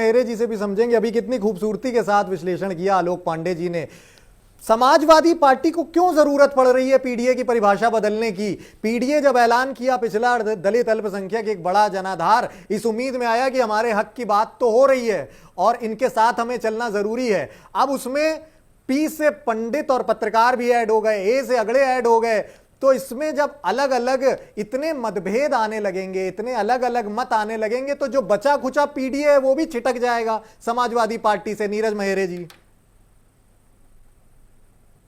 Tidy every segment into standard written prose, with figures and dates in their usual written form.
मेहरे जी से भी समझेंगे। अभी कितनी खूबसूरती के साथ विश्लेषण किया आलोक पांडे जी ने। समाजवादी पार्टी को क्यों जरूरत पड़ रही है पीडीए की परिभाषा बदलने की? पीडीए जब ऐलान किया पिछला, दलित अल्पसंख्यक एक बड़ा जनाधार इस उम्मीद में आया कि हमारे हक की बात तो हो रही है और इनके साथ हमें चलना जरूरी है। अब उसमें पी से पंडित और पत्रकार भी ऐड हो गए, ए से अगले ऐड हो गए। तो इसमें जब अलग अलग इतने मतभेद आने लगेंगे, इतने अलग अलग मत आने लगेंगे, तो जो बचा खुचा पीडीए है वो भी छिटक जाएगा समाजवादी पार्टी से। नीरज मेहरे जी,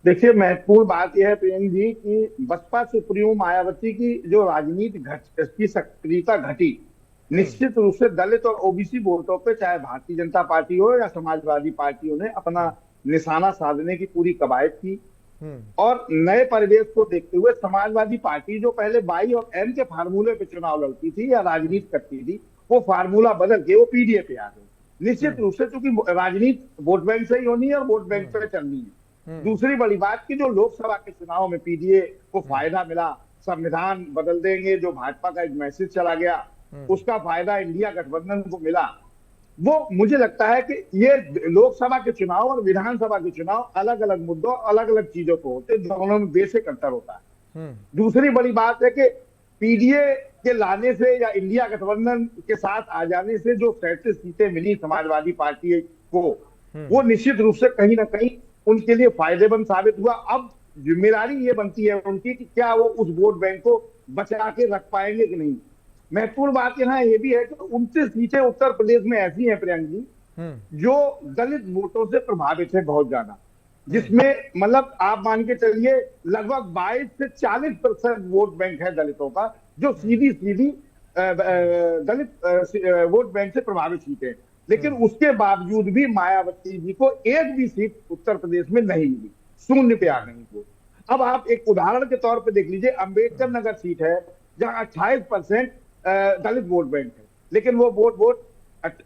देखिए, महत्वपूर्ण बात यह है प्रियंक जी कि बसपा सुप्रीमो मायावती की जो राजनीति की सक्रियता घटी, निश्चित रूप से दलित और ओबीसी वोटों पे, चाहे भारतीय जनता पार्टी हो या समाजवादी पार्टियों ने अपना निशाना साधने की पूरी कवायद की। और नए परिवेश को देखते हुए समाजवादी पार्टी जो पहले वाई और एम के फार्मूले पे चुनाव लड़ती थी या राजनीति करती थी, वो फार्मूला बदल के वो पीडीए पे आ गई। निश्चित रूप से क्योंकि राजनीति वोट बैंक से ही होनी है और वोट बैंक पे चलनी है। दूसरी बड़ी बात की जो लोकसभा के चुनाव में पीडीए को फायदा मिला, संविधान बदल देंगे जो भाजपा का एक मैसेज चला गया, उसका फायदा इंडिया गठबंधन को मिला। वो मुझे लगता है कि ये लोकसभा के चुनाव और विधानसभा के चुनाव अलग अलग मुद्दों, अलग अलग चीजों को होते हैं, दोनों में बेसिक अंतर होता है। दूसरी बड़ी बात है कि पीडीए के लाने से या इंडिया गठबंधन के साथ आ जाने से जो 37 सीटें मिली समाजवादी पार्टी को, वो निश्चित रूप से कहीं ना कहीं उनके लिए फायदेमंद साबित हुआ। अब जिम्मेदारी ये बनती है उनकी कि क्या वो उस वोट बैंक को बचा के रख पाएंगे कि नहीं। महत्वपूर्ण बात यहाँ ये भी है कि 29 सीटें उत्तर प्रदेश में ऐसी हैं प्रियंक जी जो दलित वोटों से प्रभावित है बहुत ज्यादा, जिसमें मतलब आप मान के चलिए लगभग 22 से 40% वोट बैंक है दलितों का, जो सीधी सीधी दलित वोट बैंक से प्रभावित सीटें। लेकिन उसके बावजूद भी मायावती जी को एक भी सीट उत्तर प्रदेश में नहीं मिली, शून्य पे आ गई वो। अब आप एक उदाहरण के तौर पे देख लीजिए, अंबेडकर नगर सीट है जहां 28% दलित वोट बैंक है, लेकिन वो वोट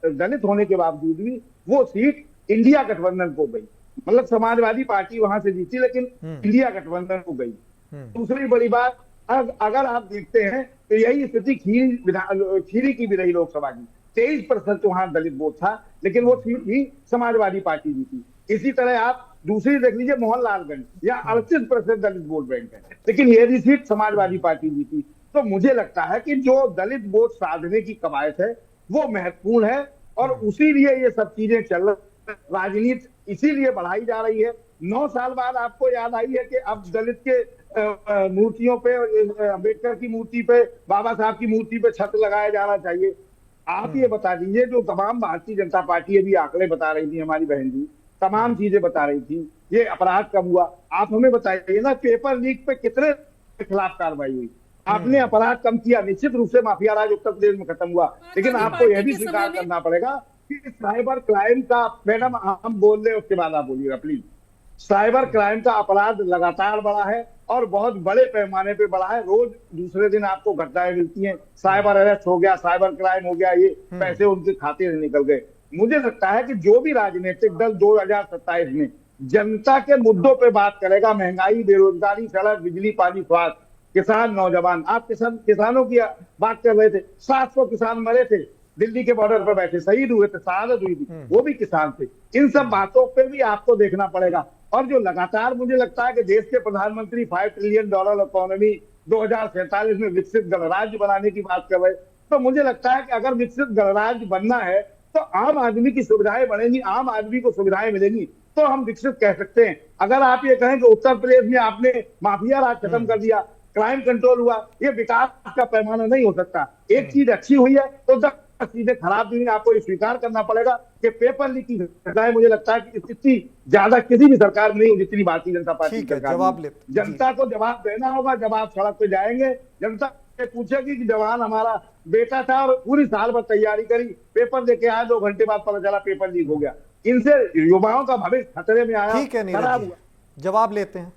दलित होने के बावजूद भी वो सीट इंडिया गठबंधन को गई। मतलब समाजवादी पार्टी वहां से जीती लेकिन इंडिया गठबंधन को गई। दूसरी बड़ी बात, अगर आप देखते हैं तो यही स्थिति खीरी की भी रही लोकसभा की। 23% वहां दलित वोट था लेकिन वो सीट भी समाजवादी पार्टी जीती। इसी तरह आप दूसरी देख लीजिए मोहनलालगंज, या 38% दलित वोट बैंक है लेकिन ये भी सीट समाजवादी पार्टी जीती। तो मुझे लगता है कि जो दलित वोट साधने की कवायद है वो महत्वपूर्ण है और उसी लिए ये सब चीजें चल रही। राजनीति इसीलिए बढ़ाई जा रही है। 9 साल बाद आपको याद आई है कि अब दलित के मूर्तियों पे, अम्बेडकर की मूर्ति पे, बाबा साहब की मूर्ति पे छत लगाया जाना चाहिए। आप ये बता दीजिए, जो तमाम भारतीय जनता पार्टी अभी आंकड़े बता रही थी, हमारी बहन जी तमाम चीजें बता रही थी, ये अपराध कब हुआ, आप हमें बताइए ना। पेपर लीक पे कितने खिलाफ कार्रवाई हुई, आपने अपराध कम किया, निश्चित रूप से माफिया राज उत्तर प्रदेश में खत्म हुआ। लेकिन आपको यह भी स्वीकार करना पड़ेगा कि साइबर क्राइम का, मैडम हम बोल रहे हैं उसके बाद आप बोलिएगा प्लीज। साइबर क्राइम का अपराध लगातार बढ़ा है और बहुत बड़े पैमाने पे बढ़ा है। रोज दूसरे दिन आपको घटनाएं मिलती हैं, साइबर अरेस्ट हो गया, साइबर क्राइम हो गया, ये पैसे उनके खाते से निकल गए। मुझे लगता है कि जो भी राजनीतिक दल 2027 में जनता के मुद्दों पे बात करेगा, महंगाई, बेरोजगारी, सड़क, बिजली, पानी, स्वास्थ्य, किसान, नौजवान, आप किसानों की बात कर रहे थे, 700 किसान मरे थे दिल्ली के बॉर्डर पर बैठे, शहीद हुए थे, शहादत हुई थी, वो भी किसान थे। इन सब बातों पे भी आपको देखना पड़ेगा। और जो लगातार मुझे लगता है कि देश के प्रधानमंत्री $5 ट्रिलियन इकोनॉमी 2047 में विकसित गणराज्य बनाने की बात कर रहे, तो मुझे लगता है कि अगर विकसित गणराज्य बनना है तो आम आदमी की सुविधाएं बढ़ेंगी, आम आदमी को सुविधाएं मिलेंगी तो हम विकसित कह सकते हैं। अगर आप ये कहें कि उत्तर प्रदेश में आपने माफिया राज खत्म कर दिया, क्राइम कंट्रोल हुआ, ये विकास का पैमाना नहीं हो सकता। एक चीज अच्छी हुई है तो 10 चीजें खराब हुई, आपको ये स्वीकार करना पड़ेगा कि पेपर लीक की घटनाएं मुझे लगता है कि इतनी ज्यादा किसी भी सरकार में नहीं हुई जितनी भारतीय जनता पार्टी सरकार। जनता को जवाब देना होगा, जब आप सड़क पे जाएंगे जनता पूछेगी कि जवान हमारा बेटा था और पूरी साल भर तैयारी करी, पेपर देके आया, 2 घंटे बाद पता चला पेपर लीक हो गया। इनसे युवाओं का भविष्य खतरे में आया, ठीक है नीरज जी, जवाब लेते हैं।